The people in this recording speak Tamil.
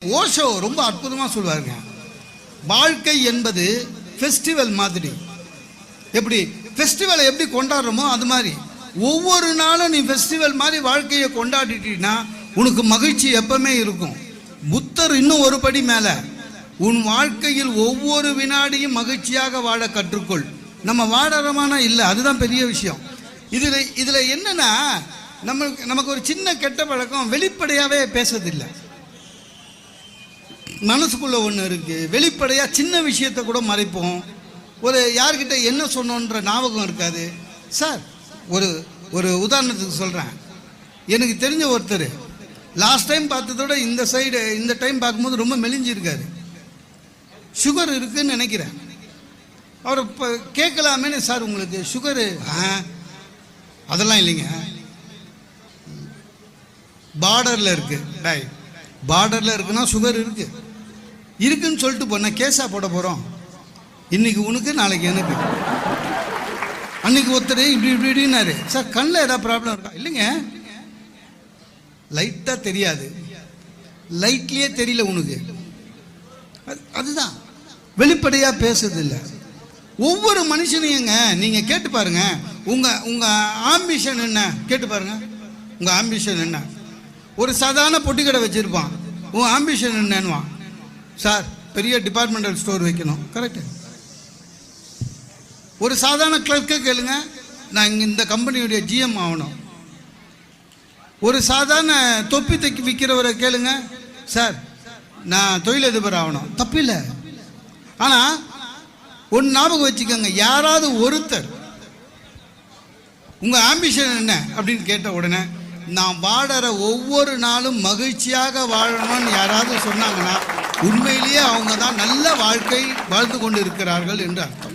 ஓஷோ ரொம்ப அற்புதமாக சொல்வாருங்க. வாழ்க்கை என்பது ஃபெஸ்டிவல் மாதிரி. எப்படி ஃபெஸ்டிவலை எப்படி கொண்டாடுறோமோ அது மாதிரி ஒவ்வொரு நாளும் நீ ஃபெஸ்டிவல் மாதிரி வாழ்க்கையை கொண்டாடிட்டீன்னா உனக்கு மகிழ்ச்சி எப்பவுமே இருக்கும். புத்தர் இன்னும் ஒரு படி மேலே, உன் வாழ்க்கையில் ஒவ்வொரு வினாடியும் மகிழ்ச்சியாக வாழ கற்றுக்கொள். நம்ம வாழறமான இல்லை, அதுதான் பெரிய விஷயம். இதில் என்னன்னா, நமக்கு ஒரு சின்ன கெட்ட பழக்கம், வெளிப்படையாகவே பேசுறதில்லை. மனசுக்குள்ளே ஒன்று இருக்குது, வெளிப்படையாக சின்ன விஷயத்தை கூட மறைப்போம். ஒரு யார்கிட்ட என்ன சொன்னோன்ற ஞாபகம் இருக்காது. சார், ஒரு உதாரணத்துக்கு சொல்கிறேன். எனக்கு தெரிஞ்ச ஒருத்தர் லாஸ்ட் டைம் பார்த்ததோட இந்த டைம் பார்க்கும்போது ரொம்ப மெலிஞ்சிருக்காரு. சுகர் இருக்குன்னு நினைக்கிறேன். அவர் இப்போ கேட்கலாமே, சார் உங்களுக்கு சுகரு? அதெல்லாம் இல்லைங்க, பார்டரில் இருக்குது. பார்டரில் இருக்குன்னா சுகர் இருக்குன்னு சொல்லிட்டு போனால் கேஸாக போட போகிறோம். இன்னைக்கு உனக்கு நாளைக்கு எனக்கு. அன்னைக்கு ஒருத்தர் இப்படின்னாரு, சார் கண்ணில் ஏதாவது ப்ராப்ளம் இருக்கா? இல்லைங்க, லைட்டாக தெரியாது, லைட்லேயே தெரியல உனக்கு. அதுதான் வெளிப்படையாக பேசுறதில்லை. ஒவ்வொரு மனுஷனையுங்க நீங்கள் கேட்டு பாருங்க, உங்கள் ஆம்பிஷன் என்ன கேட்டு பாருங்க. உங்கள் ஆம்பிஷன் என்ன? ஒரு சாதாரண பொட்டி கடை வச்சுருப்பான், உன் ஆம்பிஷன் என்னன்னுவான். சார், பெரிய டிபார்ட்மெண்டல் ஸ்டோர் வைக்கணும். கரெக்டு. ஒரு சாதாரண கிளர்க்கை கேளுங்க, நான் இந்த கம்பெனியுடைய ஜிஎம் ஆகணும். ஒரு சாதாரண தொப்பி தைக்கி விற்கிறவரை கேளுங்க, சார் நான் தொழிலதிபர் ஆகணும். தப்பில்லை. ஆனால் ஒன்று ஞாபகம் வச்சுக்கோங்க, யாராவது ஒருத்தர் உங்கள் ஆம்பிஷன் என்ன அப்படின்னு கேட்ட உடனே நான் வாழற ஒவ்வொரு நாளும் மகிழ்ச்சியாக வாழணும்னு யாராவது சொன்னாங்கன்னா உண்மையிலேயே அவங்க தான் நல்ல வாழ்க்கை வாழ்ந்து கொண்டு இருக்கிறார்கள் என்று அர்த்தம்.